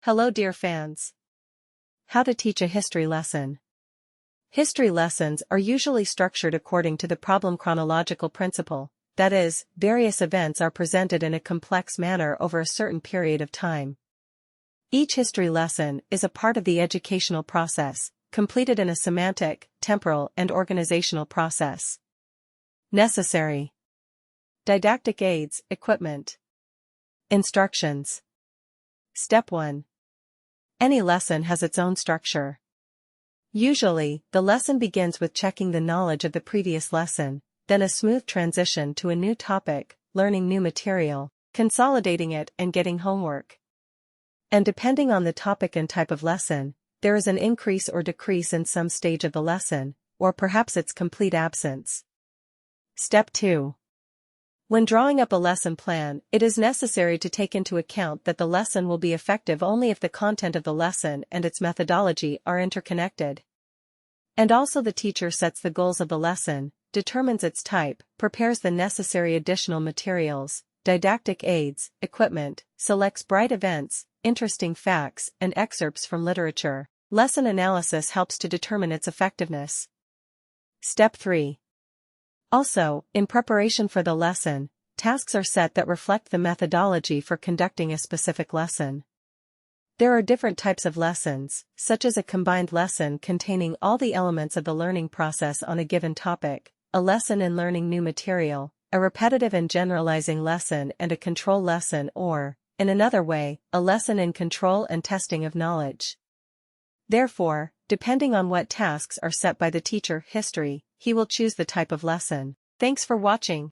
Hello dear fans. How to teach a history lesson. History lessons are usually structured according to the problem chronological principle, that is, various events are presented in a complex manner over a certain period of time. Each history lesson is a part of the educational process, completed in a semantic, temporal and organizational process. Necessary. Didactic aids, equipment. Instructions. Step 1. Any lesson has its own structure. Usually, the lesson begins with checking the knowledge of the previous lesson, then a smooth transition to a new topic, learning new material, consolidating it and getting homework. And depending on the topic and type of lesson, there is an increase or decrease in some stage of the lesson, or perhaps its complete absence. Step 2. When drawing up a lesson plan, it is necessary to take into account that the lesson will be effective only if the content of the lesson and its methodology are interconnected. And also the teacher sets the goals of the lesson, determines its type, prepares the necessary additional materials, didactic aids, equipment, selects bright events, interesting facts, and excerpts from literature. Lesson analysis helps to determine its effectiveness. Step 3. Also, in preparation for the lesson, tasks are set that reflect the methodology for conducting a specific lesson. There are different types of lessons, such as a combined lesson containing all the elements of the learning process on a given topic, a lesson in learning new material, a repetitive and generalizing lesson and a control lesson or, in another way, a lesson in control and testing of knowledge. Therefore, depending on what tasks are set by the teacher, he will choose the type of lesson. Thanks for watching.